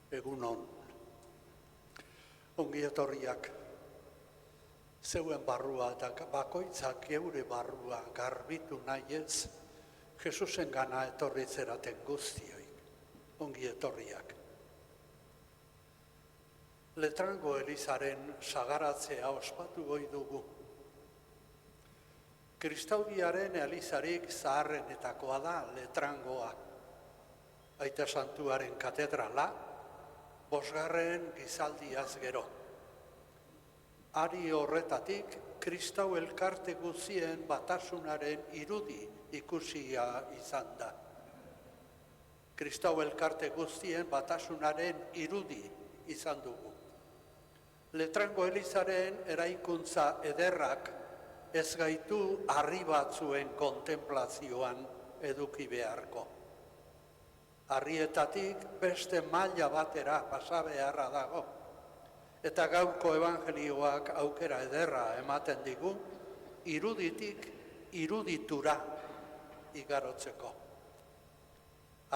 Egunon, ongi etorriak, zeuen barrua eta bakoitzak geure barrua garbitu nahi ez, Jesusen gana etorri zeraten guztioi, ongi etorriak. Letrango Elizaren sagaratzea ospatu goi dugu. Kristaudiaren elizarik zaharrenetakoa da Letrangoa. Aita Santuaren katedrala, 5. gizaldiaz gero. Ari horretatik, Kristau elkarte guzien batasunaren irudi ikusia izan da. Kristau elkarte guztien batasunaren irudi izan dugu. Letrango Elizaren eraikuntza ederrak ez gaitu harri batzuen kontemplazioan eduki beharko. Harrietatik beste maila batera pasa beharra dago, eta gaurko evangelioak aukera ederra ematen digu, iruditik iruditura igarotzeko.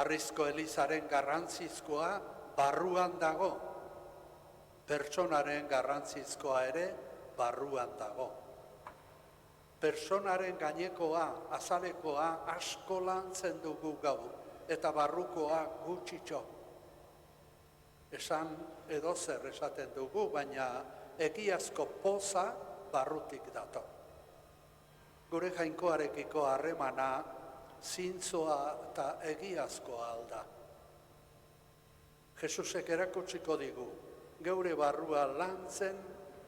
Harrizko Elizaren garrantzizkoa barruan dago, pertsonaren garrantzizkoa ere barruan dago. Pertsonaren gainekoa, azalekoa asko lantzen dugu gaur, eta barrukoa gutxitxo. Esan edozer esaten dugu, baina egiazko poza barrutik dator. Gure jainkoarekiko harremana zintzoa eta egiazkoa alda. Jesusek erakutsiko digu, geure barrua lantzen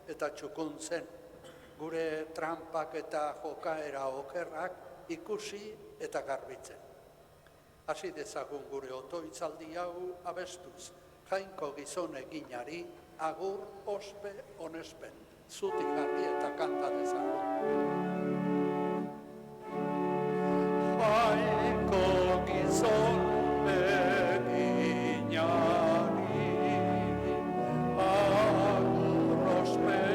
eta txukuntzen, gure trampak eta jokaera okerrak ikusi eta garbitzen. Hasi dezagun gure otoitzaldi hau abestuz, jainko gizon eginari, agur, ospe, onespen, zutik jarri eta kanta dezagun. Jainko gizon eginari, agur, ospe,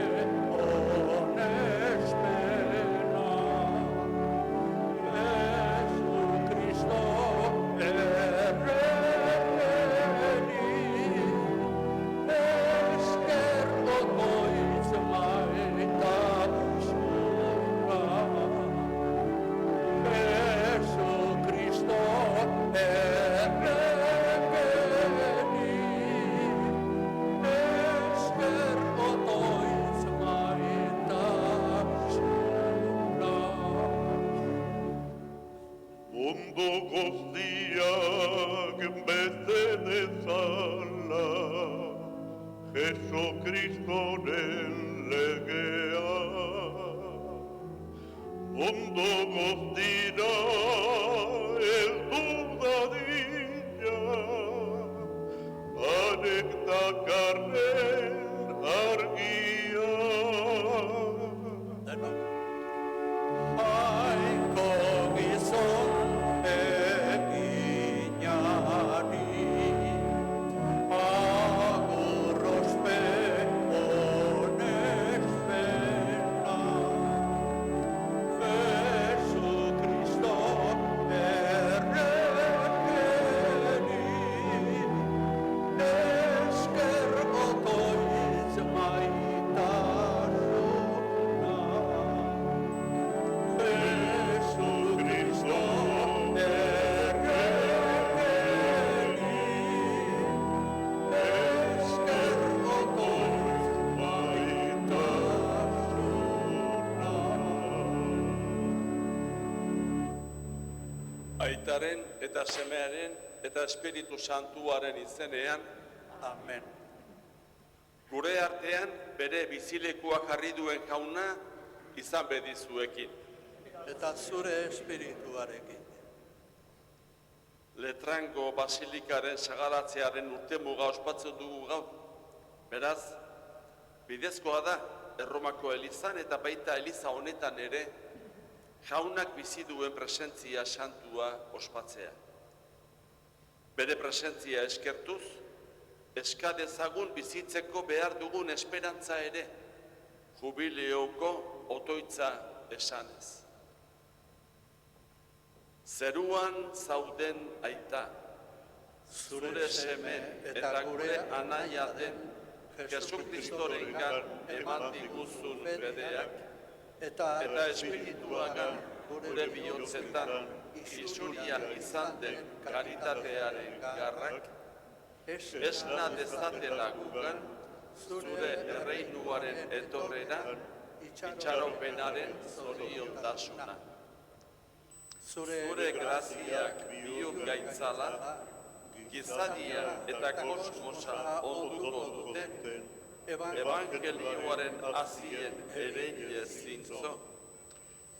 Aitaren eta Semearen eta Espiritu Santuaren izenean, Amen. Gure artean bere bizilekua jarri duen jauna izan bedizuekin. Eta zure espirituarekin. Letrango Basilikaren sagaratzearen urtemuga ospatzen dugu gaur. Beraz, bidezkoa da Erromako Elizan eta baita Eliza honetan ere, jaunak bizi duen presentzia santua ospatzea. Bere presentzia eskertuz, eska dezagun bizitzeko behar dugun esperantza ere, jubileoko otoitza esanez. Zeruan zauden aita, zure seme eta gure anaia den Jesu Kristorengan eman diguzun bedeak, eta espirituagan gure bihotzetan isuria izan den karitatearen garrak, esna dezatela gugan zure erreinuaren etorrera, itxaropenaren zoriontasuna. Zure graziak bihur gaitzala, gizadia eta kosmosa onduko duten, evangelioaren azien ereile zintzo,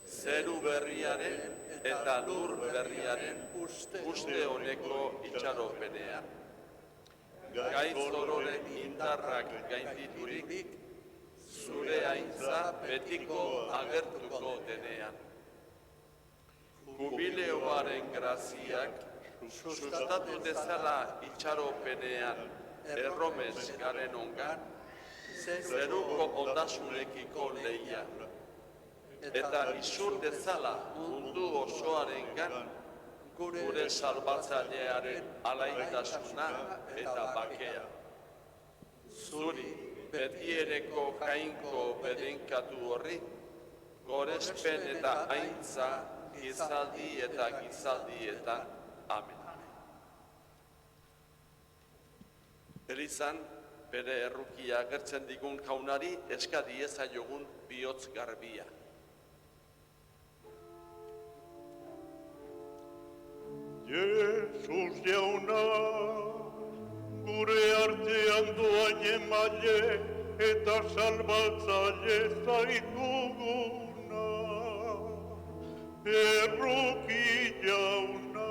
zeru berriaren eta lur berriaren uste honeko itxaropenean. Gaitzororen indarrak gainditurik, zure aintza betiko agertuko denean. Jubileoaren graziak sustatu dezala itxaropenean erromes garen ongan, zeruko ondasunekiko lehia, eta izur dezala mundu osoarengan gure salbatzailearen alaitasuna eta bakea. Zuri, betiereko jainko bedenkatu horri, gorespen eta aintza, gizaldi eta gizaldietan. Amen. Elizan, bere errukia agertzen digun jaunari eska diezaiogun bihotz garbia. Jesus jauna, gure artean doain emaile eta salbatzaile zaituguna. Erruki jauna,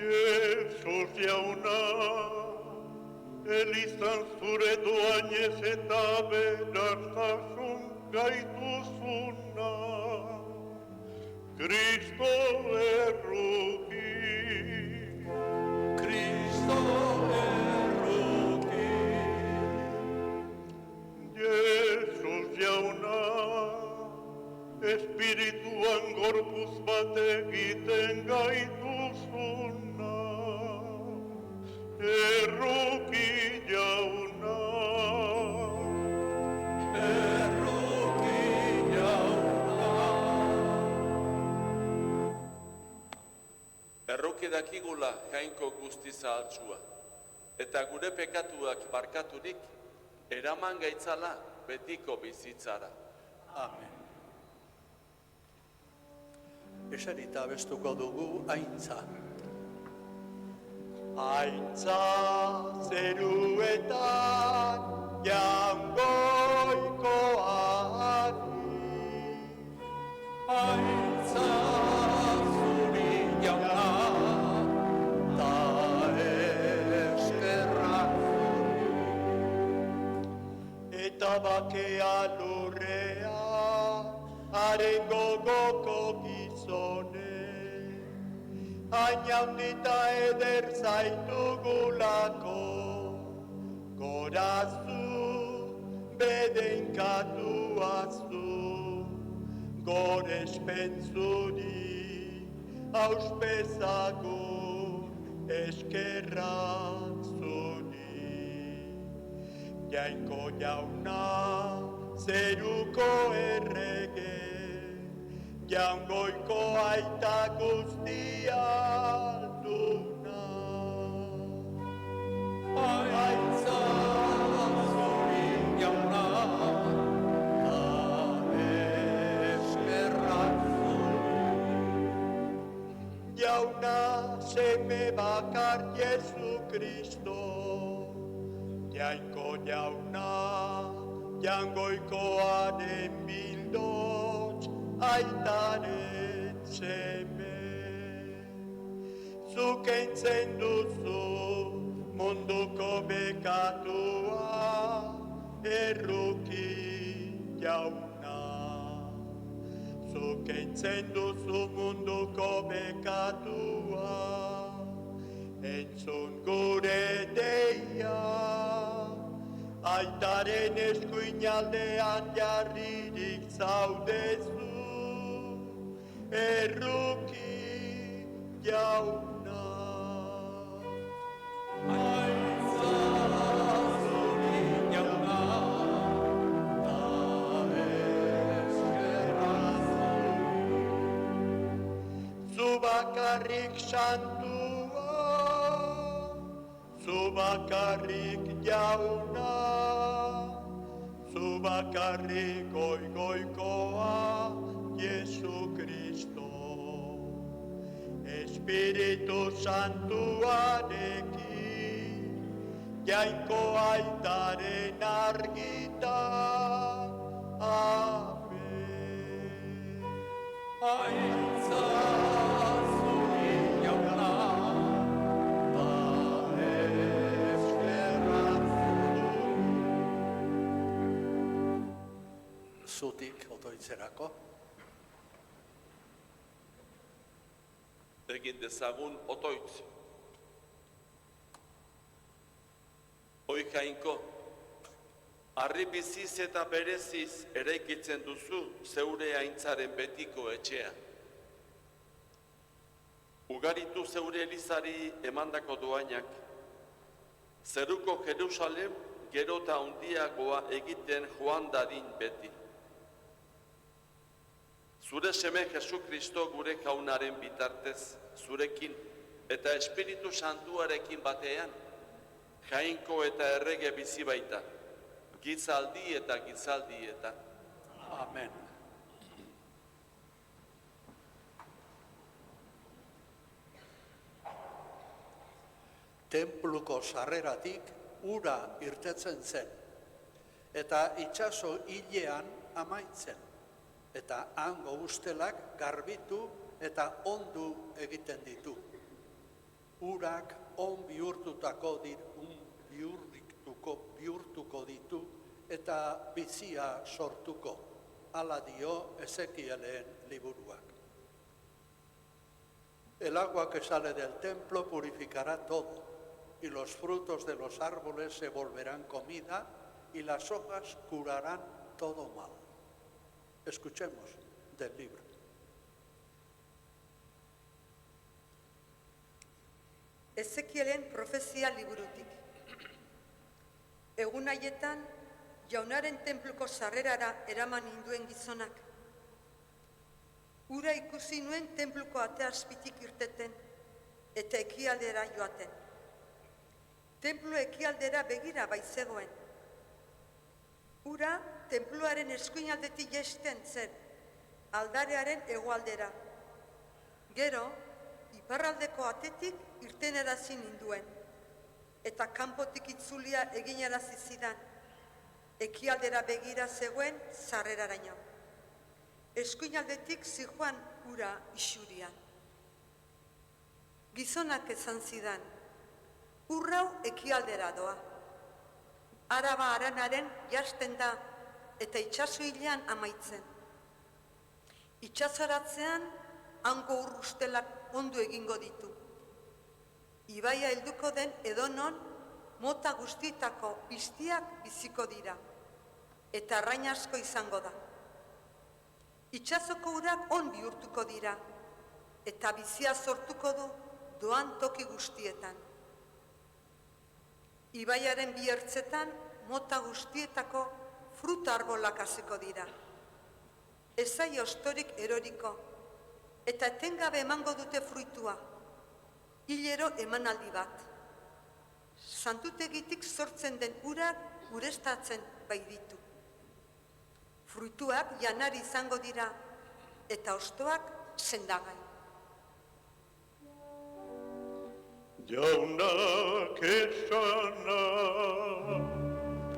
Jesus jauna, Elizan zure doainez eta beraztasun gaituzuna. Kristo erruki, Kristo erruki. Jesus jauna, espirituan gorpuz bat egiten gaituzuna. Erruki jauna, erruki jauna. Erruki dakigula jainko guztiz ahaltsua, eta gure pekatuak barkaturik, eraman gaitzala betiko bizitzara. Amen. Eserita abestuko dugu aintza. Aintza zeruetan jangoikoari. Aintza zuri jauna, ta eskerrak zuri. Eta bakea lurrean, haren gogoko gizone. Hain handita eder zaitugulako, gorazu, bedenkatuazu, gorespen zuri, auspezagun, eskerrak zuri. Jainko jauna, zeruko errege, jaungoiko aita guztia duna. Aintza zuri jauna, ta eskerrak zuri. Jauna seme bakar Jesu Kristo, jainko jauna, jangoikoaren bildots, aitaren seme. Zuk entzen duzu munduko bekatua, erruki jauna. Zuk entzen duzu munduko bekatua, entzun gure deia, aitaren eskuinaldean jarririk zaudezu, erruki jauna. Zu bakarrik santua, zu bakarrik jauna, zu bakarrik goikoa, Jesu Kristo. Espiritu Santuarekin, jainko aitaren argita, amen. Aitza zuri jauna, ta eskerra Zutik otoitzerako. Egin dezagun otoitz. Oi jainko, harri biziz eta bereziz eraikitzen duzu zeure aintzaren betiko etxea. Ugaritu zeure elizari emandako doainak, zeruko Jerusalem gero eta handiagoa egiten joan dadin beti. Zure seme Jesu Kristo gure jaunaren bitartez, zurekin eta Espiritu Santuarekin batean, jainko eta errege bizi baita, gizaldi eta gizaldietan. Amen. Tenpluko sarreratik ura irtetzen zen, eta itsaso hilean amaitzen, eta hango ustelak garbitu eta ondu egiten ditu. Urak on bihurtuko ditu eta bizia sortuko, hala dio Ezekielen liburuak. El agua que sale del templo purificará todo, y los frutos de los árboles se volverán comida, y las hojas curarán todo mal. Escuchemos del libro. Ezekielen profezia liburutik. Egun haietan, jaunaren tenpluko sarrerara eraman ninduen gizonak. Ura ikusi nuen tenpluko ate azpitik irteten eta ekialdera joaten. Tenplu ekialdera begira baizegoen. Ura tenpluaren eskuinaldetik jaisten zen, aldarearen hegoaldera. Gero, iparraldeko atetik irtenarazi ninduen, eta kanpotik itzulia eginarazi zidan, ekialdera begira zegoen sarreraraino. Eskuinaldetik zijoan ura isurian. Gizonak esan zidan, urrau ekialdera doa. Araba aranaren jasten da eta itsaso hilean amaitzen. Itsasoratzean hango ur ustelak ondo egingo ditu. Ibaia helduko den edonon mota guztietako piztiak biziko dira eta arrain asko izango da. Itsasoko urak on bihurtuko dira eta bizia sortuko du doan toki guztietan. Ibaiaren bi ertzetan mota guztietako fruta arbolak hasiko dira. Ez zaie hostorik eroriko, eta etengabe emango dute fruitua, hilero emanaldi bat. Santutegitik sortzen den urak ureztatzen baititu. Fruituak janari izango dira, eta hostoak sendagai. Jaunak esana,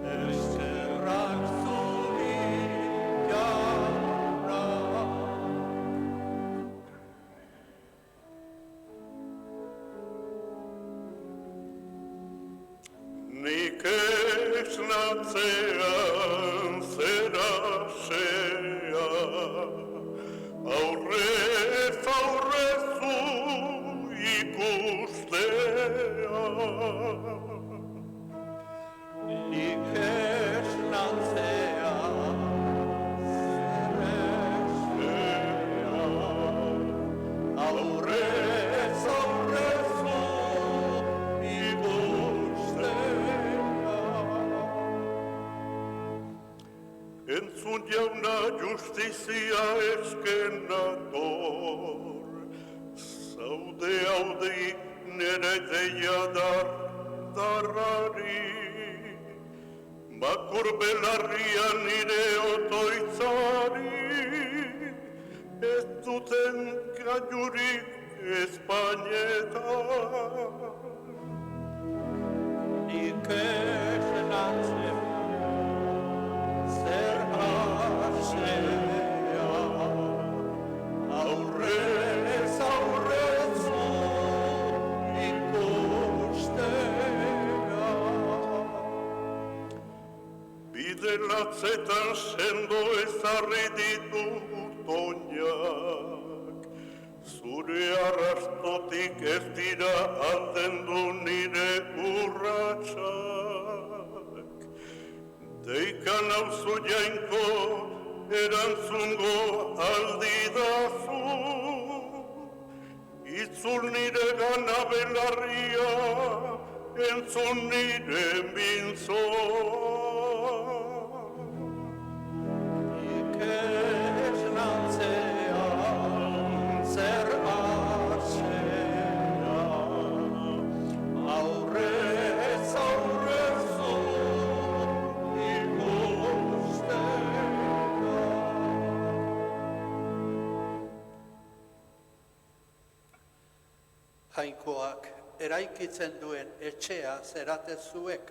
eskerrak zuri jauna. Nik esnatzean zerasea, aurrez aurrezu ikustea. Nik Egun jauna justizia esken nator, zaude haudi nere deia darrari, bakur belarria nire otoitzari, ez duten gaiurik Espainetan. Nik esnatzen zer hasea, aurrez aurrezu ikustea. Bide latzetan sendo ezarri ditut oinak, zure arrastotik ez dira aldendu nire urratsak. Deikan auzu jainko erantzungo aldidazu, itzul nire gana belarria, entzun nire mintzoa. Nik esnatzean zer hasea, aurrez aurrezu ikustea. Jainkoak eraikitzen duen etxea zarete zuek,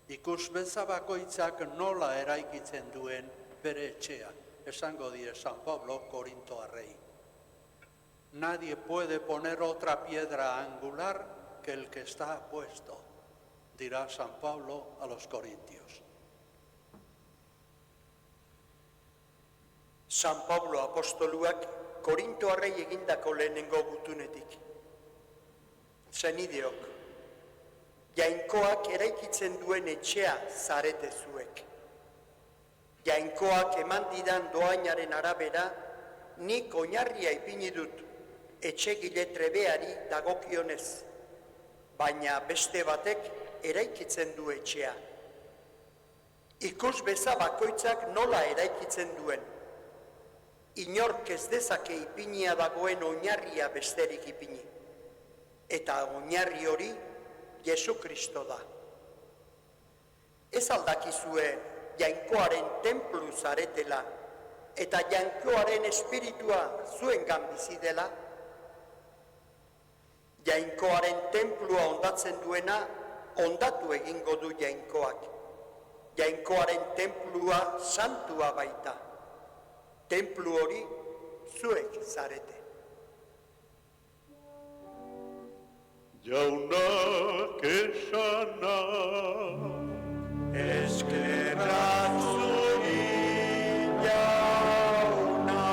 ikus bakoitzak nola eraikitzen duen bere etxea, esango die San Pablo Korintoarrei. Nadie puede poner otra piedra angular que el que está puesto, dirá San Pablo a los Corintios. San Pablo apostoluak Korintoarrei egindako lehenengo gutunetik. Senideok, jainkoak eraikitzen duen etxea zarete zuek. Jainkoak eman didan doainaren arabera, nik oinarria ipini dut etxegile trebeari dagokionez, baina beste batek eraikitzen du etxea. Ikus bakoitzak nola eraikitzen duen. Inork ez dezake ipinia dagoen oinarria besterik ipini. Eta oinarri hori Jesu Kristo da. Ez aldakizue jainkoaren tenplu zaretela eta jainkoaren espiritua zuengan bizi dela? Jainkoaren tenplua ondatzen duena ondatu egingo du jainkoak. Jainkoaren tenplua santua baita. Tenplu hori zuek zarete. Jaunak esana, Eskerrak zuri jauna.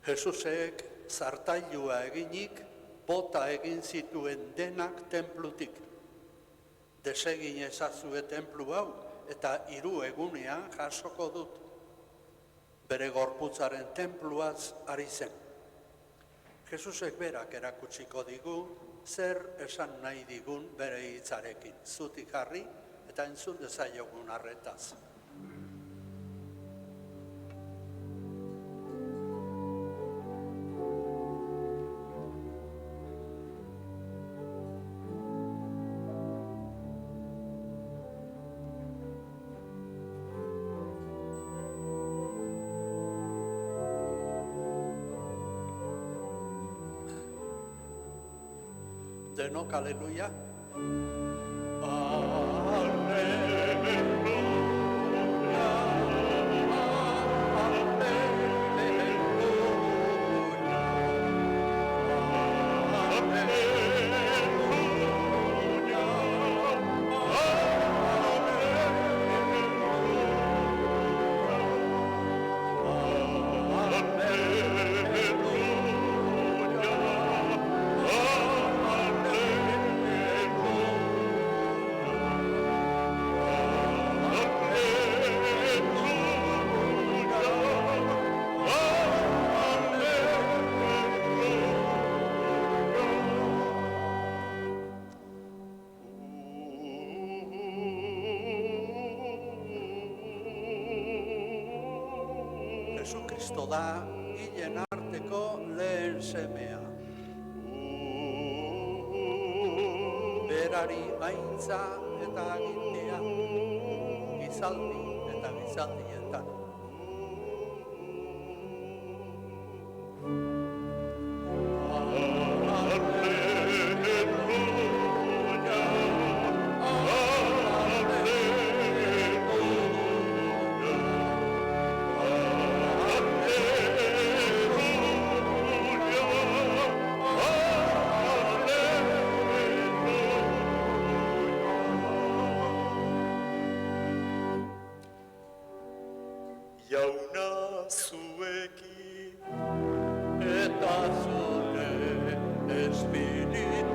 Jesusek zartailua eginik, bota egin zituen denak tenplutik. Desegin ezazue tenplu hau, eta 3 egunean jasoko dut. Bere gorputzaren tenpluaz ari zen. Jesusek berak erakutsiko digu, zer esan nahi digun bere hitzarekin. Zutik jarri eta entzun dezaiogun arretaz. Denok, aleluia. Jesu Kristo da hilen arteko lehen semea. Berari aintza eta agintea, gizaldi eta gizaldietan. Jauna zuekin, Eta zure espirituarekin.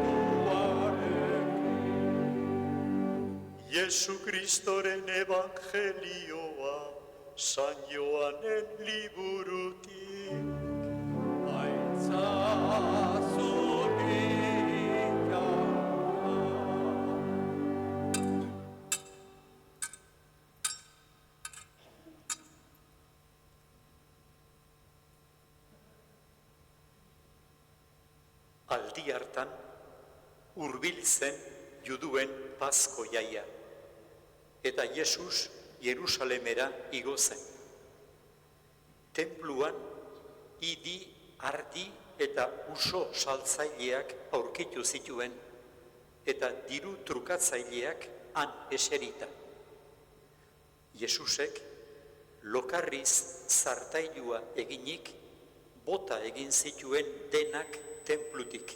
Jesu Kristoren evangelioa, San Joanen liburutik. Aintza zuri jauna. Aldi hartan, hurbil zen juduen Pasko jaia, eta Jesus Jerusalemera igo zen. Tenpluan, idi, ardi eta uso saltzaileak aurkitu zituen, eta diru trukatzaileak han eserita. Jesusek, lokarriz zartailua eginik, bota egin zituen denak tenplutik,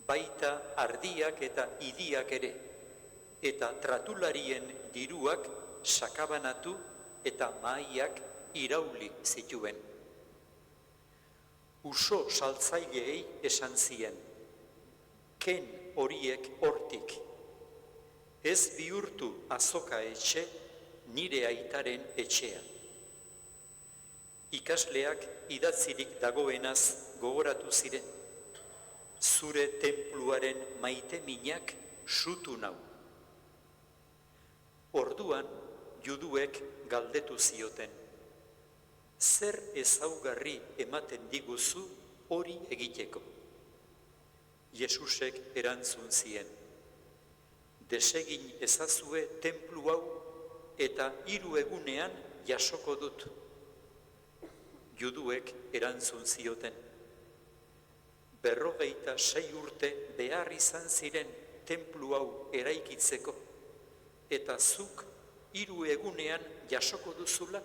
baita ardiak eta idiak ere, eta tratularien diruak sakabanatu eta mahaiak irauli zituen. Uso saltzaileei esan zien, ken horiek hortik, ez bihurtu azoka etxe nire aitaren etxea. Ikasleak idatzirik dagoenaz gogoratu ziren, zure tenpluaren maite minak sutu nau. Orduan, juduek galdetu zioten, zer ezaugarri ematen diguzu hori egiteko? Jesusek erantzun zien, desegin ezazue tenplu hau eta 3 egunean jasoko dut. Juduek erantzun zioten, 46 urte behar izan ziren tenplu hau eraikitzeko, eta zuk 3 egunean jasoko duzula?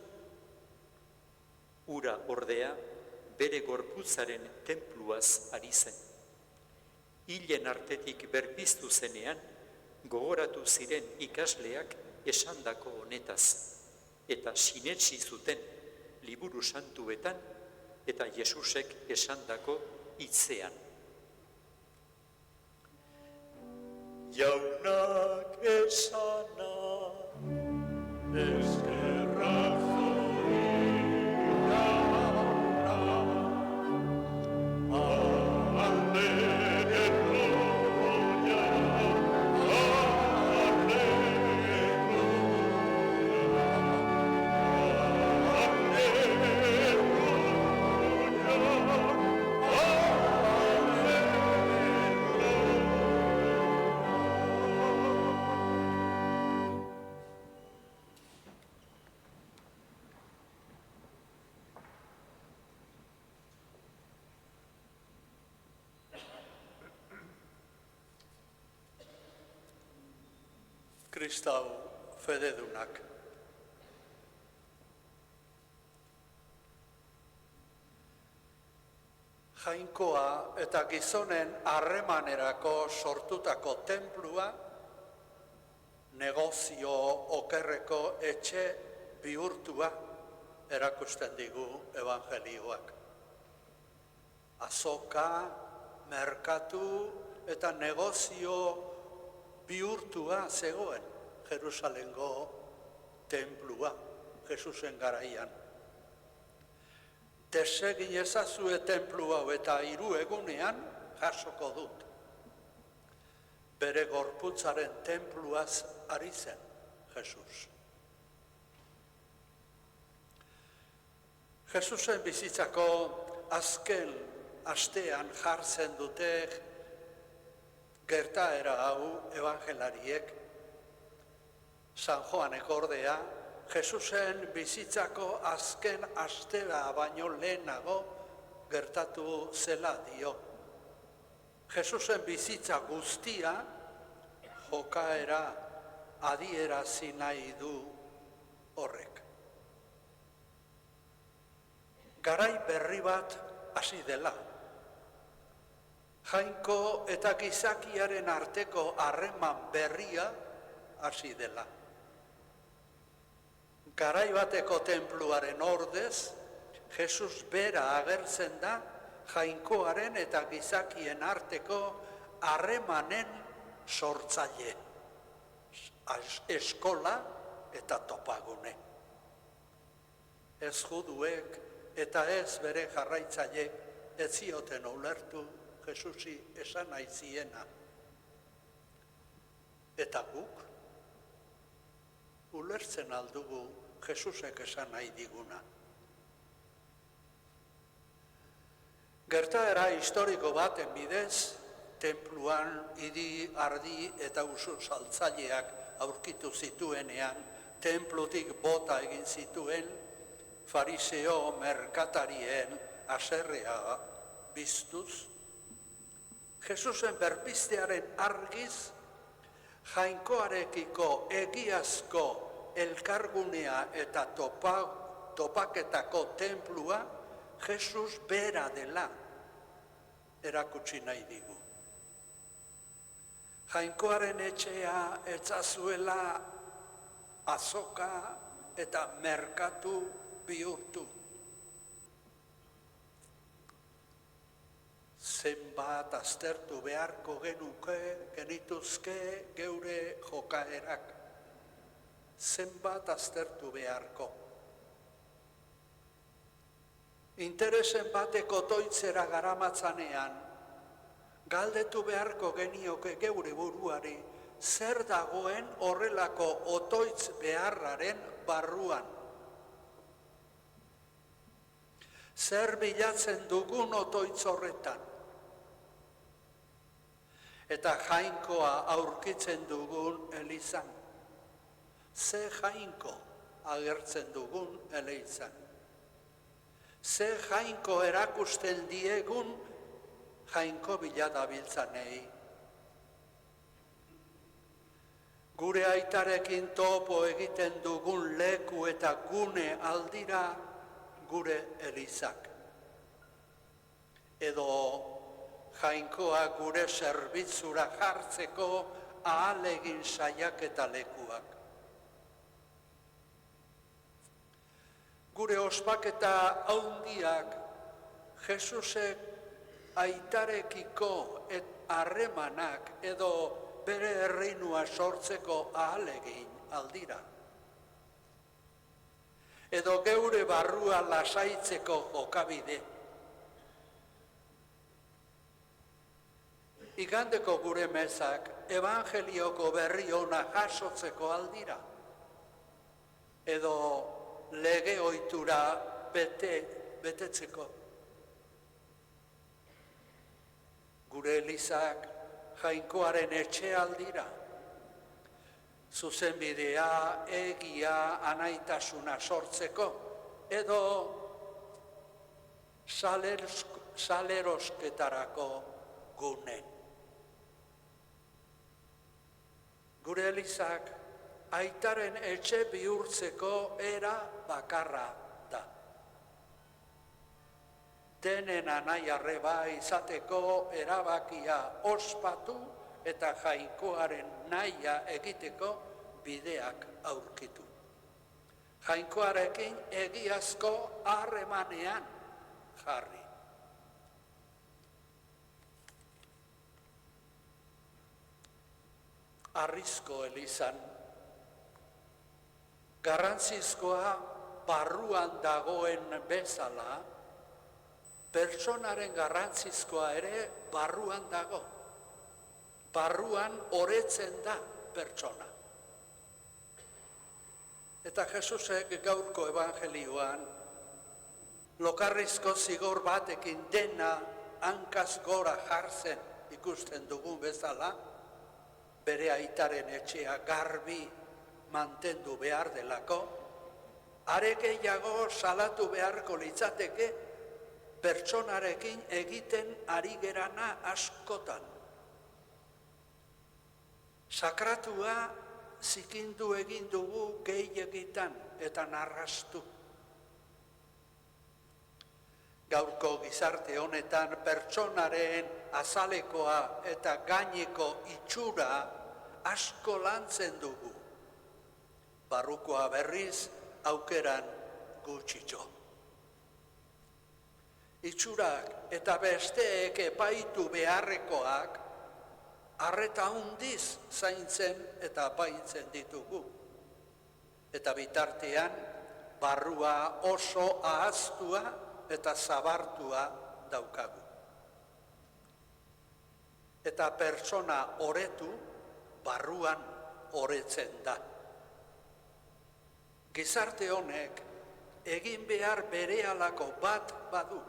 Hura ordea bere gorputzaren tenpluaz ari zen. Hilen artetik berpiztu zenean, gogoratu ziren ikasleak esandako honetaz, eta sinetsi zuten liburu santuetan eta Jesusek esandako hitzean. Jaunak esana, Eskerrak zuri jauna. Alleluia, Kristau fededunak. Jainkoa eta gizonen harremanerako sortutako tenplua negozio okerreko etxe bihurtua erakusten digu evangelioak. Azoka, merkatu eta negozio bihurtua zegoen Jerusalengo tenplua, Jesusen garaian. Desegin ezazue tenplu hau eta 3 egunean jasoko dut. Bere gorputzaren tenpluaz ari zen Jesus. Jesusen bizitzako azken astean jartzen dute gertaera hau evangelariek. San Joanek ordea, Jesusen bizitzako azken astera baino lehenago gertatu zela dio. Jesusen bizitza guztia jokaera adierazi nahi du horrek. Garai berri bat hasi dela. Jainko eta gizakiaren arteko harreman berria hasi dela. Garai bateko tenpluaren ordez, Jesus bera agertzen da jainkoaren eta gizakien arteko harremanen sortzaile. Eskola eta topagune. Ez juduek eta ez bere jarraitzaileek ez zioten ulertu Jesusi esan nahi ziena. Eta guk ulertzen aldugu Jesusek esan nahi diguna. Gertaera historiko baten bidez, tenpluan idi, ardi eta usu saltzaileak aurkitu zituenean, tenplutik bota egin zituen fariseo merkatarien haserrea biztuz, Jesusen berpiztearen argiz, jainkoarekiko egiazko elkargunea eta topaketako tenplua Jesus bera dela erakutsi nahi digu. Jainkoaren etxea etzazuela azoka eta merkatu bihurtu. Zenbat aztertu beharko genituzke geure jokaerak. Zenbat aztertu beharko. Interesen bateko toitzera garamatzanean, galdetu beharko genioke geure buruari zer dagoen horrelako otoitz beharraren barruan. Zer bilatzen dugun otoitz horretan. Eta jainkoa aurkitzen dugun elizan. Ze jainko agertzen dugun elizan. Ze jainko erakusten diegun jainko biladabiltzanei. Gure aitarekin topo egiten dugun leku eta gune aldira gure elizak. Edo jainkoa gure zerbitzura jartzeko ahalegin saiaketa lekuak. Gure ospaketa handiak Jesusek aitarekiko harremanak edo bere erreinua sortzeko ahalegin aldira. Edo geure barrua lasaitzeko jokabide. Igandeko gure mezak evangelioko berri ona jasotzeko aldira. Edo lege ohitura betetzeko. Gure elizak jainkoaren etxe aldira. Zuzenbidea, egia, anaitasuna sortzeko, edo salerosketarako gune. Gure elizak aitaren etxe bihurtzeko era bakarra da. Denen anai arreba izateko erabakia ospatu eta jainkoaren nahia egiteko bideak aurkitu. Jainkoarekin egiazko harremanean jarri. Arrizko elizan, garrantzizkoa barruan dagoen bezala, pertsonaren garrantzizkoa ere barruan dago. Barruan oretzen da pertsona. Eta Jesusek gaurko evangelioan lokarrizko zigor batekin dena hankaz gora jartzen ikusten dugun bezala, bere aitaren etxea garbi mantendu behar delako, are gehiago salatu beharko litzateke pertsonarekin egiten ari gerana askotan. Sakratua zikindu egin dugu gehiegitan eta narrastu. Gaurko gizarte honetan pertsonaren azalekoa eta gaineko itxura asko lantzen dugu. Barrukoa berriz aukeran gutxitxo. Itxurak eta besteek epaitu beharrekoak arreta handiz zaintzen eta apaintzen ditugu. Eta bitartean barrua oso ahaztua eta zabartua daukagu. Eta pertsona oretu barruan oretzen da. Gizarte honek egin behar berehalako bat badu.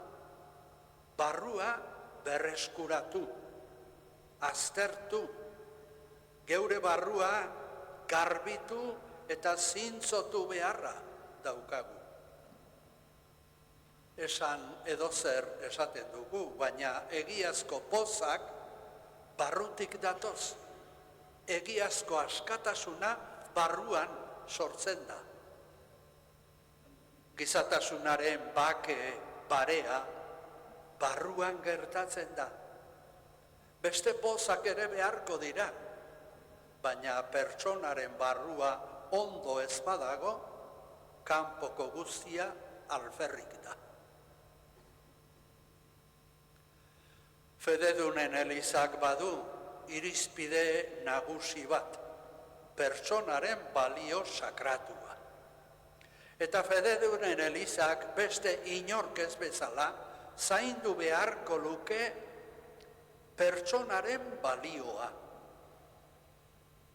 Barrua berreskuratu, aztertu, geure barrua garbitu eta zintzotu beharra daukagu. Esan edozer esaten dugu, baina egiazko pozak barrutik datoz. Egiazko askatasuna barruan sortzen da. Gizatasunaren bake, barea, barruan gertatzen da. Beste pozak ere beharko dira, baina pertsonaren barrua ondo ez badago, kanpoko guztia alferrik da. Fededunen elizak badu irizpide nagusi bat, pertsonaren balio sakratua. Eta fededunen elizak beste inork ez bezala zaindu beharko luke pertsonaren balioa.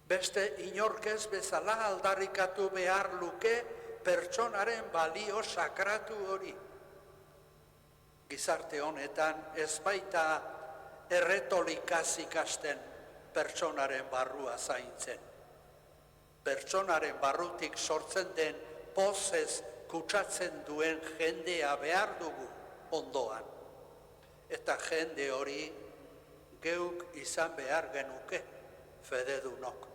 Beste inork ez bezala aldarrikatu behar luke pertsonaren balio sakratu hori. Gizarte honetan ez baita erretolikaz ikasten pertsonaren barrua zaintzen. Pertsonaren barrutik sortzen den pozez kutsatzen duen jendea behar dugu ondoan. Eta jende hori geuk izan behar genuke fededunok.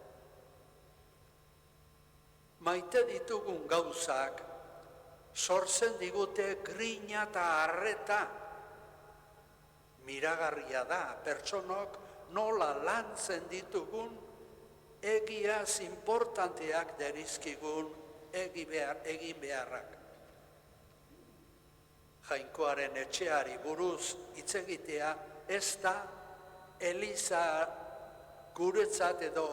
Maite ditugun gauzak sortzen digute grina eta arreta. Miragarria da pertsonok nola lantzen ditugun egiaz importanteak derizkigun egin beharrak. Jainkoaren etxeari buruz hitz egitea ez da eliza guretzat edo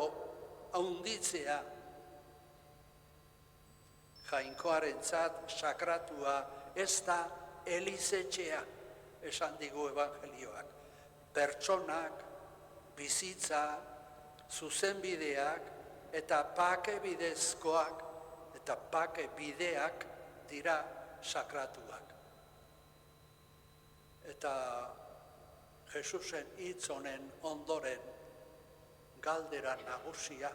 haunditzea. Jainkoarentzat sakratua ez da elizetxea, esan digu evangelioak. Pertsonak, bizitza, zuzenbideak eta pake bidezkoak eta pake bideak dira sakratuak. Eta Jesusen hitz honen ondoren galdera nagusia,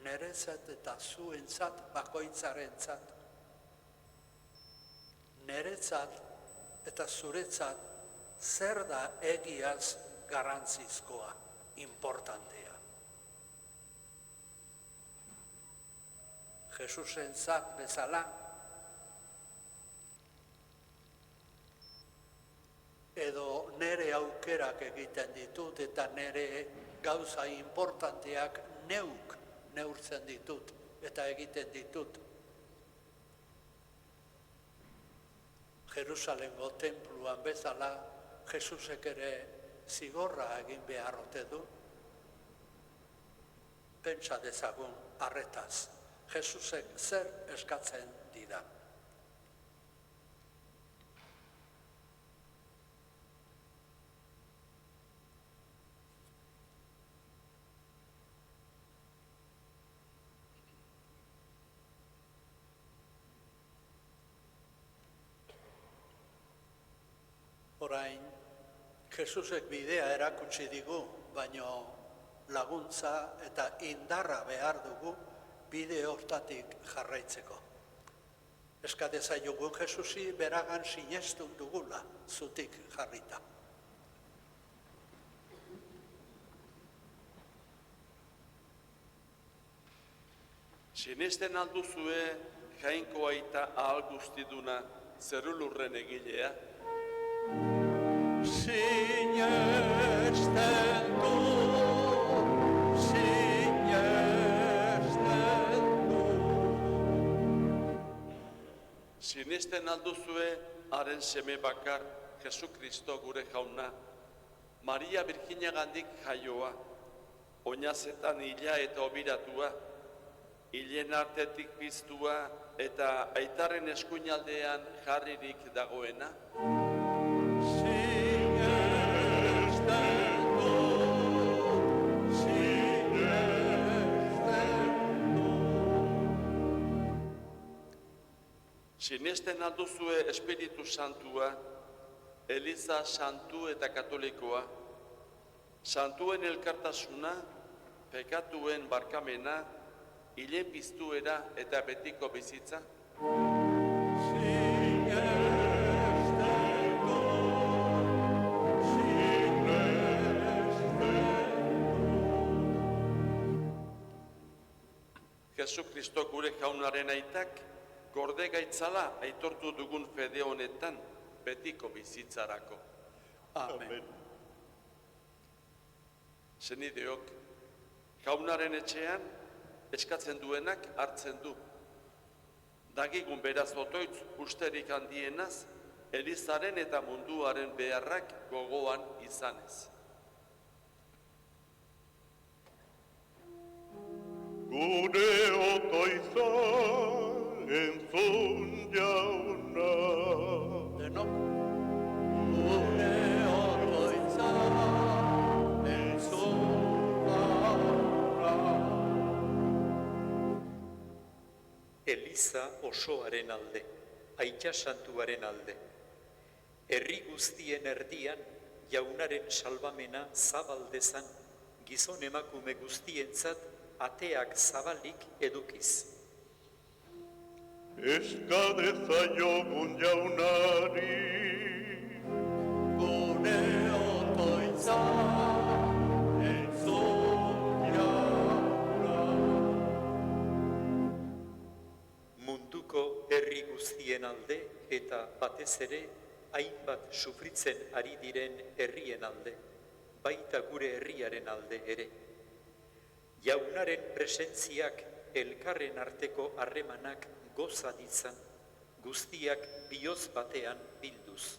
neretzat eta zuentzat bakoitzarentzat. Neretzat eta zuretzat zer da egiaz garrantzizkoa, importantea. Jesusentzat bezala, edo nere aukerak egiten ditut eta nere gauza importanteak neuk neurtzen ditut eta egiten ditut. Jerusalengo tenpluan bezala, Jesusek ere zigorra egin behar ote du. Pentsa dezagun arretaz, Jesusek zer eskatzen didan. Orain, Jesusek bidea erakutsi digu, baino laguntza eta indarra behar dugu bide hortatik jarraitzeko. Eska dezaiogun Jesusi beragan sinestu dugula zutik jarrita. Sinesten alduzue Jainko Aita ahal guztiduna zerulurren egilea? Sinesten du, sinesten du. Sinesten alduzue haren seme bakar Jesukristo gure jauna, Maria Birjinagandik jaioa, oinazetan hila eta obiratua, hilen artetik piztua eta aitaren eskuinaldean jarririk dagoena. Sinesten du, sinesten du. Sinesten alduzue Espiritu Santua, Eliza santu eta katolikoa, santuen elkartasuna, pekatuen barkamena, hilen piztuera eta betiko bizitza. Sinesten du, sinesten du. Jesukristo gure jaunaren aitak, gorde gaitzala aitortu dugun fede honetan, betiko bizitzarako. Amen. Senideok, jaunaren etxean, eskatzen duenak hartzen du. Dagigun beraz otoitz usterik handienaz, Elizaren eta munduaren beharrak gogoan izanez. Gure otoitza entzun jauna. Denok, gure otoitza entzun jauna. Eliza osoaren alde, Aita Santuaren alde. Herri guztien erdian, jaunaren salbamena zabaldezan, gizon emakume guztientzat ateak zabalik edukiz. Eska dezaiogun jaunari, Gure otoitza entzun jauna. Munduko herri guztien alde eta batez ere hainbat sufritzen ari diren herrien alde, baita gure herriaren alde ere. Jaunaren presentziak elkarren arteko harremanak goza ditzan, guztiak bihotz batean bilduz.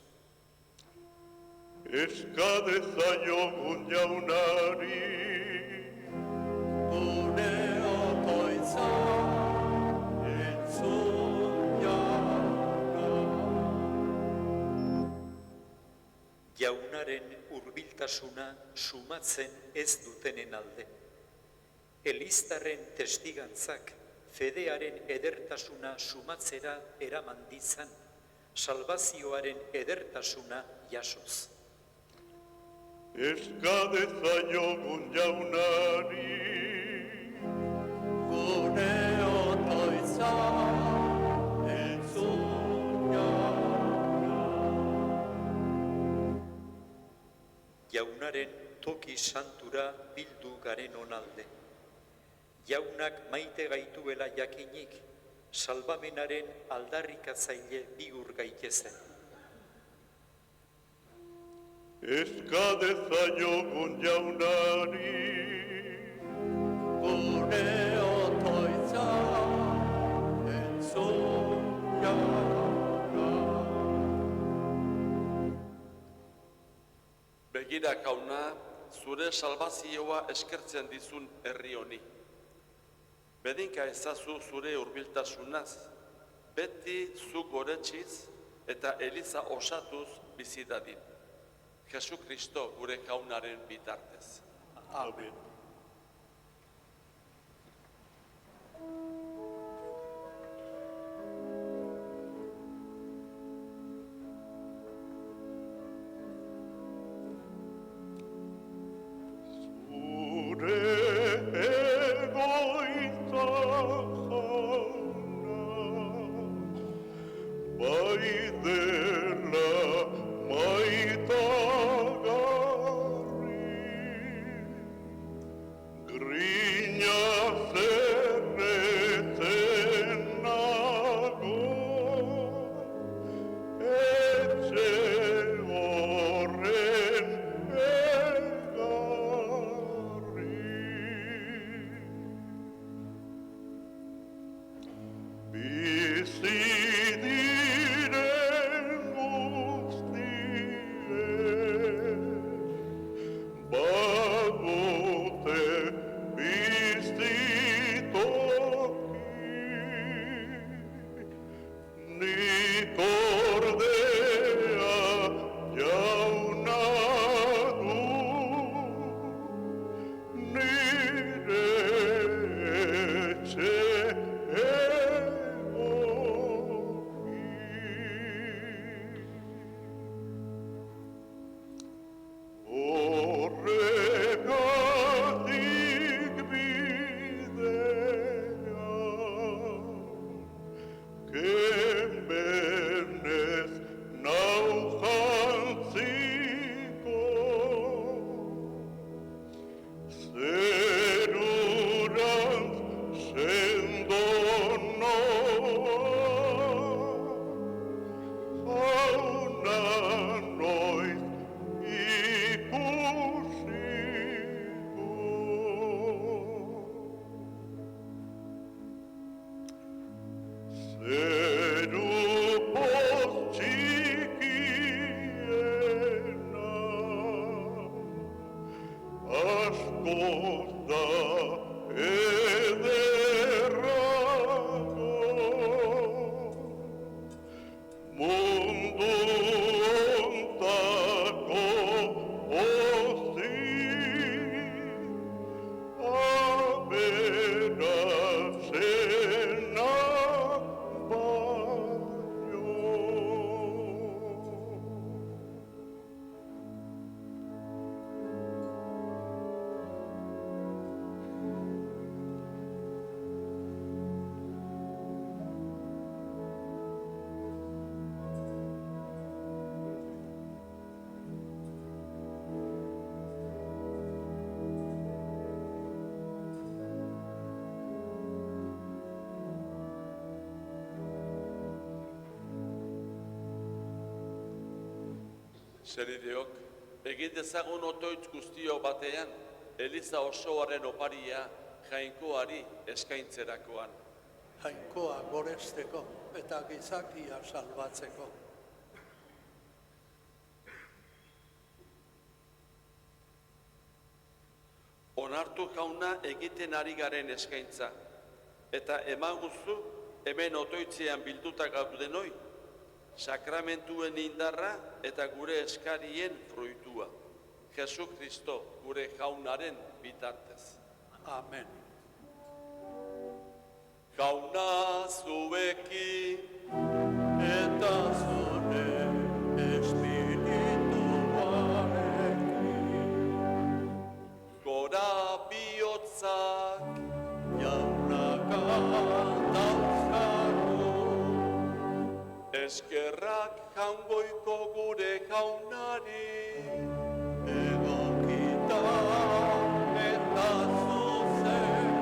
eska dezaiogun jaunari, Gure otoitza entzun jauna. Jaunaren hurbiltasuna sumatzen ez dutenen alde. Eliztarren testigantzak fedearen edertasuna sumatzera eraman ditzan, salbazioaren edertasuna jasoz. eska dezaiogun jaunari, Gure otoitza entzun jauna. Jaunaren toki santura bildu garen onalde. Jaunak maite gaituela jakinik, salbamenaren aldarrikatzaile bigur gaitezen. eska dezaiogun jaunari, Gure otoitza entzun jauna. Begira jauna, zure salbazioa eskertzen dizun herri honi. Bedinka ezazu zure hurbiltasunaz, beti zu goretxiz eta Eliza osatuz bizi dadin. Jesukristo gure jaunaren bitartez. Amen. dela maitagarri, grina zerretzen nago, etxe horren egarri. Bizi diren guztiek badute bizitoki, nik ordea jauna du, nire etxe horregatik bidea kemenez nau jantziko, zerurantz sendo noa, jauna noiz ikusiko. Zeru poz txikiena askoz da ederrago, mundu ontako ozik aberatsena baino. Senideok, egin dezagun otoitz guztio batean, Eliza osoaren oparia jainkoari eskaintzerakoan. Jainkoa goresteko eta gizakia salbatzeko. Onartu jauna egiten ari garen eskaintza, eta emaguzu hemen otoitzean bilduta gaudenoi, sakramentuen indarra eta gure eskarien fruitua. Jesu Kristo gure jaunaren bitartez. Amen. Jauna zuekin, Eta zure espirituarekin, gora bihotzak, jaunaka dauzkagu, eskerrak jaungoiko gure jaunari, egokita eta zuzen.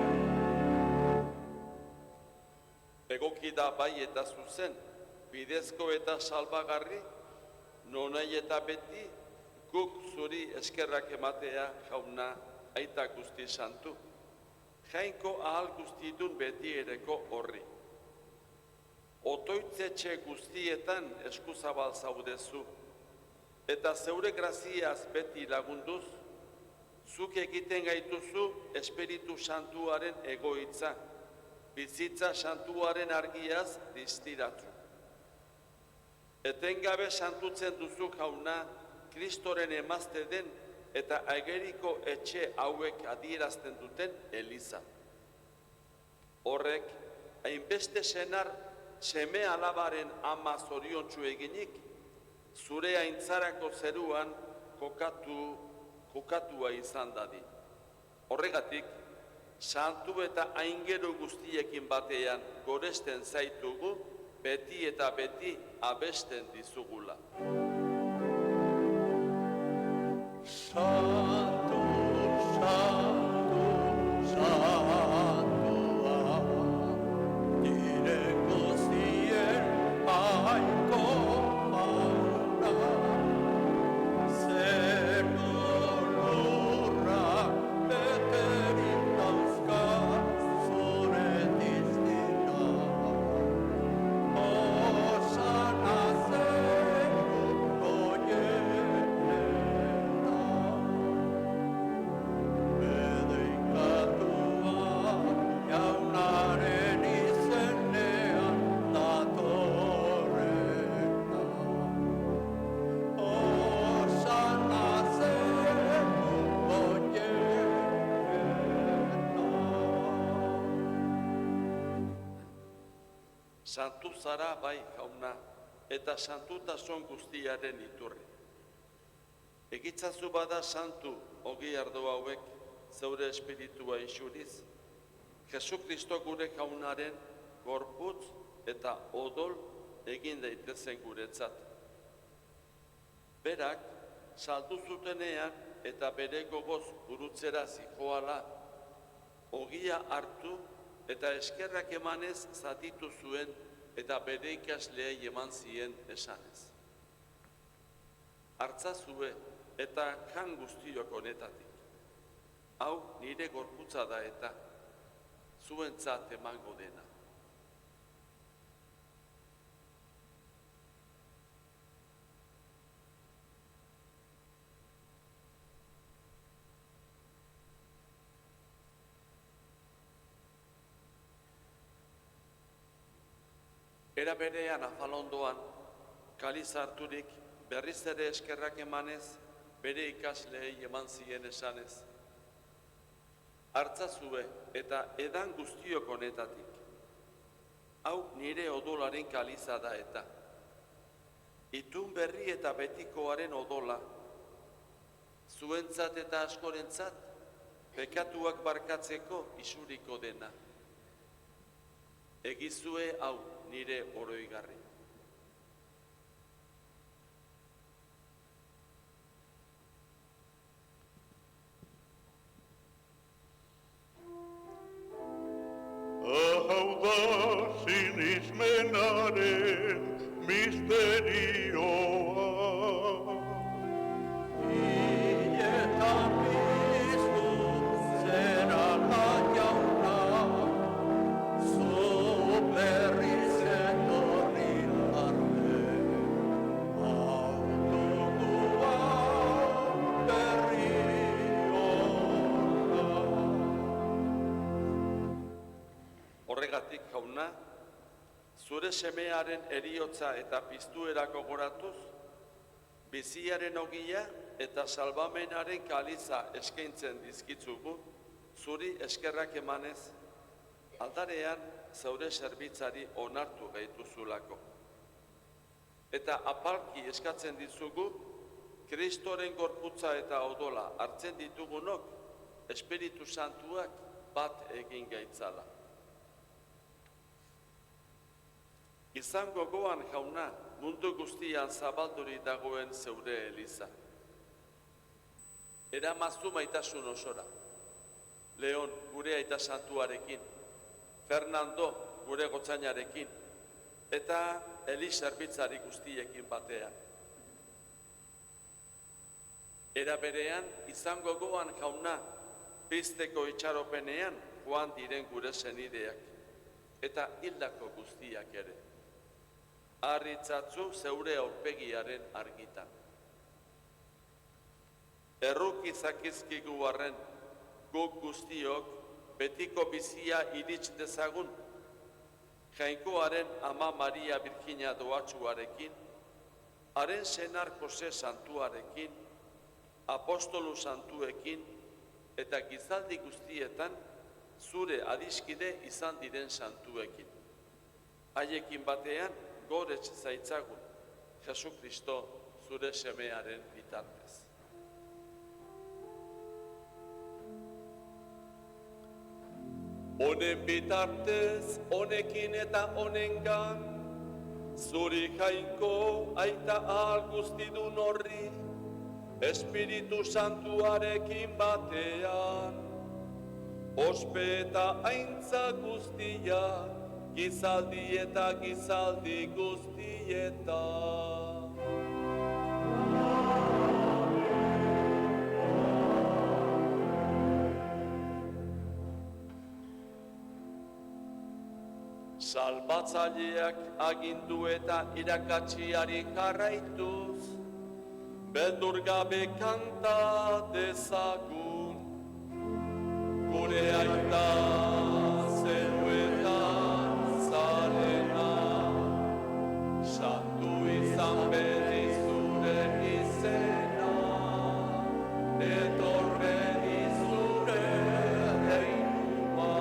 egokida bai eta zuzen, bidezko eta salbagarri, nonai eta beti, guk zuri eskerrak ematea jauna aita guzti santu. Jainko ahal guztitun beti ereko horri. Otoitzetxe guztietan eskuzabal zaudezu, eta zeure graziaz beti lagunduz, zuk egiten gaituzu Espiritu Santuaren egoitza, bizitza santuaren argiaz distiratu. Etengabe santutzen duzu jauna, Kristoren emazte den eta ageriko etxe hauek adierazten duten Eliza. Horrek, hainbeste senar seme alabaren ama zoriontsu eginik, zure aintzarako zeruan kokatua izan dadi. Horregatik, santu eta aingero guztiekin batean goresten zaitugu beti eta beti abesten dizugula. Santo, santo, santua, diren guztien jainko jauna, zergo lurrak beterik dauzka zure diztina. Osana zeruko Bedeikatua jaunaren izenean datorrena. Osana zeruko Santu zara bai jauna, eta santutasun guztiaren iturri. Egitzazu bada santu ogi ardo hauek zeure espiritua isuriz, Jesu Kristo gure jaunaren gorputz eta odol egin daitezen guretzat. Berak, saldu zutenean eta bere gogoz gurutzera zijoala, ogia hartu eta eskerrak emanez zatitu zuen eta bere ikasleei eman zien esanez. Hartzazue eta jan guztiok honetatik. Hau nire gorputza da eta zuentzat emango dena. Era berean afalondoan, kaliz harturik berriz ere eskerrak emanez, bere ikasleei eman zien esanez. Hartzazue eta edan guztiok honetatik. Hau nire odolaren kaliza da eta. Itun berri eta betikoaren odola, zuentzat eta askorentzat, pekatuak barkatzeko isuriko dena. Egizue hau nire oroigarri. Hau da sinismenaren misterioa. Hiletan piztu zeraka jauna, zu berriz etorri arte. Autugu hau berri ona. Horregatik jauna, zure semearen eriotza eta piztuera gogoratuz, biziaren ogia eta salbamenaren kaliza eskaintzen dizkitzugu, zuri eskerrak emanez, aldarean zaure zerbitzari onartu gaituzulako. Eta apalki eskatzen dizugu, Kristoren gorputza eta odola hartzen ditugunok, Espiritu Santuak bat egin gaitzala. Izan gogoan jauna, mundu guztian zabalduri dagoen zeure eliza. Eramazu maitasun osora. Leon gure aita santuarekin, Fernando gure gotzainarekin, eta Eli zerbitzari guztiekin batean. Era berean, izan gogoan jauna, pizteko itxaropenean joan diren gure senideak, eta hildako guztiak ere. Harritzatzu zeure aurpegiaren argitan. Erruk izakizkigu arren, guk guztiok betiko bizia irits dezagun, Jainkoaren ama Maria Birjina doatsuarekin, haren senar Jose santuarekin, apostolu santuekin, eta gizaldi guztietan zure adiskide izan diren santuekin. Haiekin batean, gorez zaitzagun, Jesu Kristo zure semearen bitartez. Honen bitartez, honekin eta honengan, Zuri jainko aita ahal guztidun horri, Espiritu Santuarekin batean, ospe eta aintza guztia, gizaldi eta gizaldi guztietan. Salbatzaileak agindu eta irakatziari jarraituz, beldur gabe kanta dezagun, gure aita zeruetan zarena, santu izan beti zure izena, etorre izure reinua.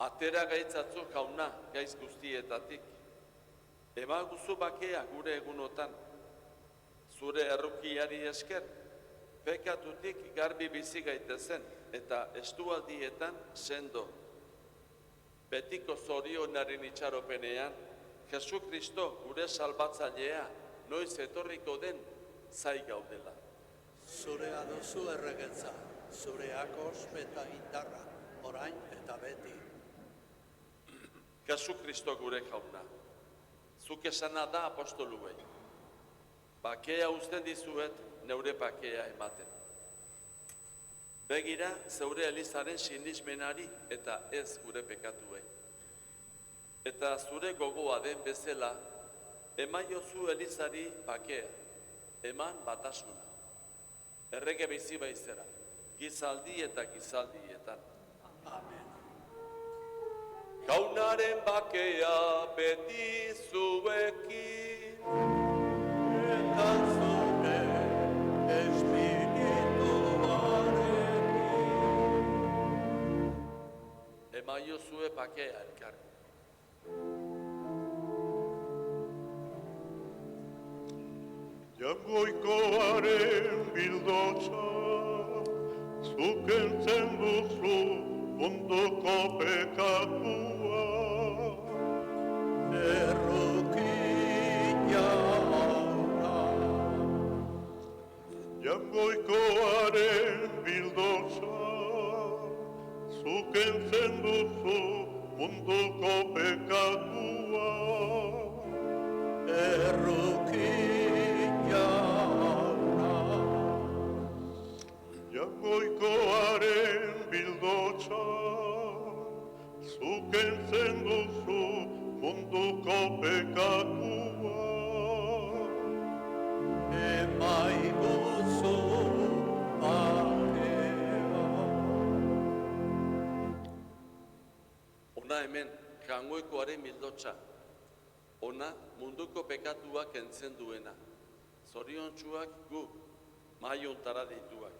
Atera gaitzatzu jauna gaiz guztietatik. Emaguzu bakea gure egunotan. Zure errukiari esker, pekatutik garbi bizi gaitezen eta estualdietan sendo. Betiko zorionaren itxaropenean, Jesu Kristo gure salbatzailea noiz etorriko den zai gaudela. Zurea duzu erregetza, zureak ospe eta indarra, orain eta beti. Jesu Kristo gure jauna, zuk esana da apostoluei. Bakea uzten dizuet, neure bakea ematen. Begira, zeure Elizaren sinismenari eta ez gure pekatue. Eta zure gogoa den bezala, emaiozu Elizari bakea, eman batasuna. Errege bizi baizera, gizaldi eta gizaldietan. Amen. Jaunaren bakea beti zuekin, Eta zure espirituarekin. emaiozue bakea elkarri. Jagoikoaren bildotza, zuk entzen duzu munduko pekatua. Erruki jauna, Jagoikoaren bildotza, zuk entzen duzu munduko pekatua. erruki jauna, Jagoikoaren bildotza, zuk entzen duzu munduko pekatua. emaiguzu bakea. Ona hemen, jangoikoaren bildotza. Ona munduko pekatuak kentzen duena. Zoriontsuak gu, maiontara deituak.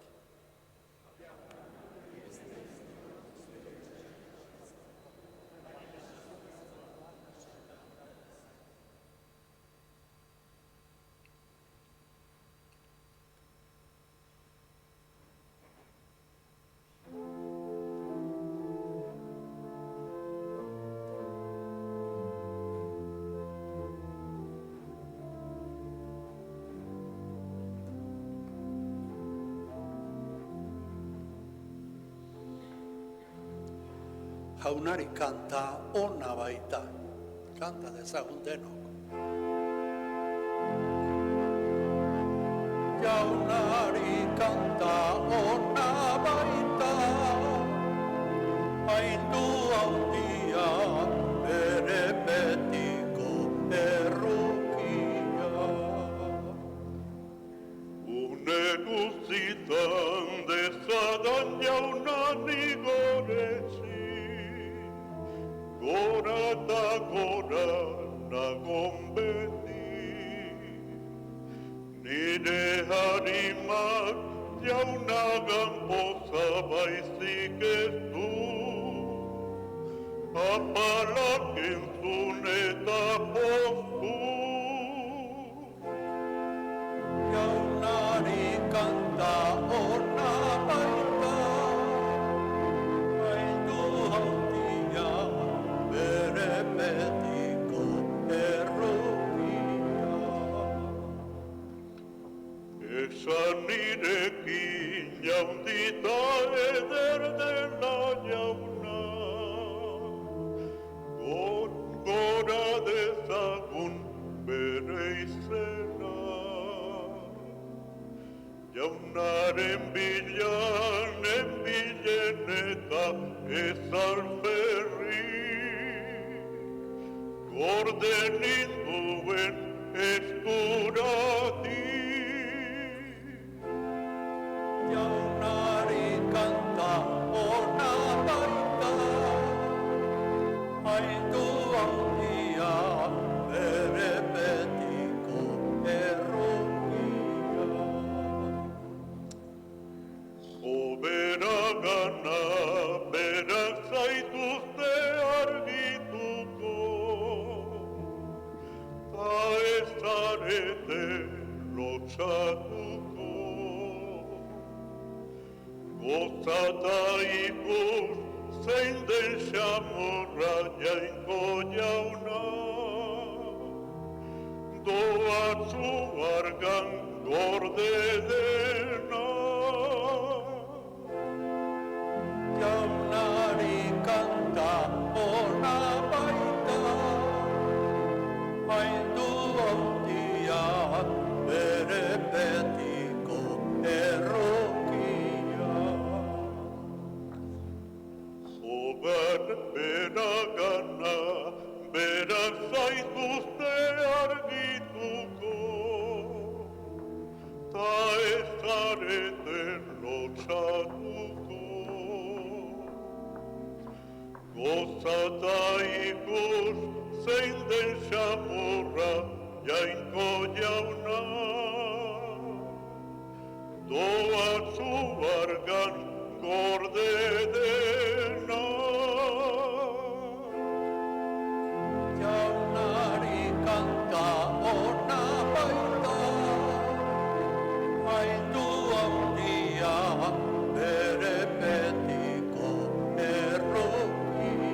Jaunari kanta ona baita, kanta dezagun denok. Jaunari kanta ona baita, haindu handia, bere betiko errukia. Une guztitan dezadan jaunan igoretzi, gora eta gora nagon beti. Nire harimak jaunagan poza baizik ez du, apalak entzun eta poztu. Jaunari kanta ona baita, haindu handia, bere betiko errukia. Esan nirekin jaundita eder dela jauna, gora dezagun bere izena. Jaunaren bilan enbilen eta ez alferrik, gorde ninduen eskuratik. Jaunari kanta ona baita, haindu handia, bere betiko errukia. Obera gana, berak zaituzte argituko, ta ez zarete lotsatuko. Gozata ikus, zein den xamorra jainko jauna, doatzu argan gorde dena. Jaunari kanta ona baita, haindu handia, bere betiko errukia. Ober beragana, berak zaituzte argituko, ta ez zareten lotsatuko. Gozata ikus, zein den xamorra jainko jauna, doatzu argan gorde dena. Jaunari kanta ona baita, haindu handia, bere betiko errukia.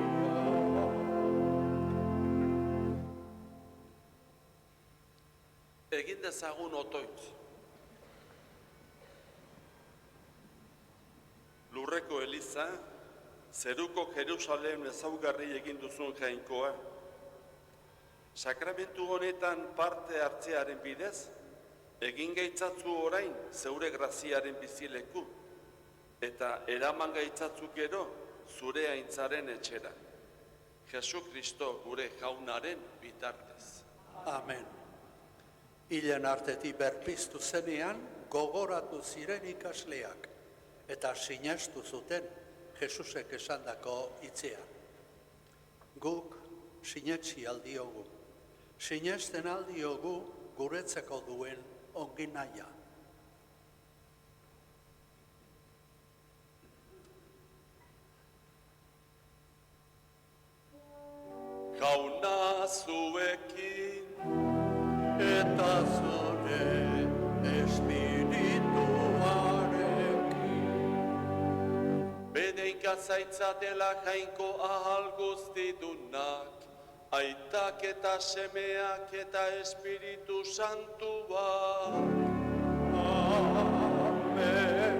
Egin dezagun otoitz. Lurreko Eliza, zeruko Jerusalem ezaugarri egin duzun jainkoa. Sakramentu honetan parte hartzearen bidez, egin gaitzatzu orain zeure graziaren bizileku, eta eraman gaitzatzu gero zure aintzaren etxera. Jesu Kristo gure jaunaren bitartez. Amen. Hilen artetik berpiztu zenean, gogoratu ziren ikasleak, eta sinestu zuten Jesusek esandako hitzea. Guk sinetsi aldiogu, sinesten aldiogu guretzeko duen ongi nahia. Jauna zuekin, Eta zure espirituarekin. beneika zaitzatela jainko ahal guztidunak, aitak eta semeak eta Espiritu Santua. Amen.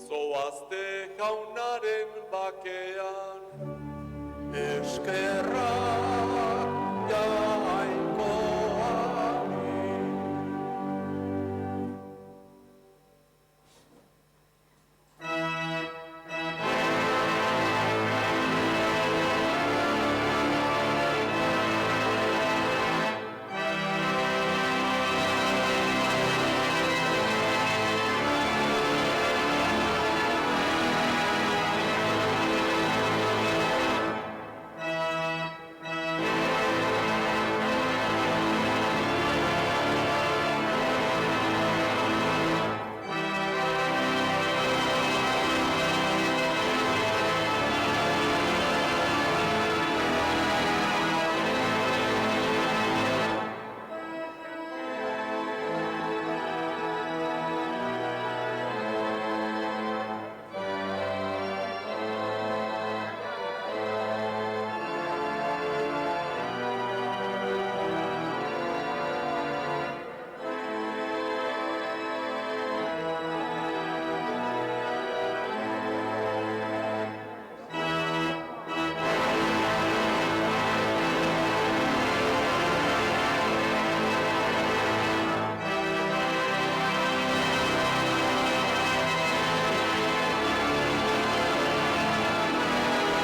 Zoazte jaunaren bakean, Eskerrak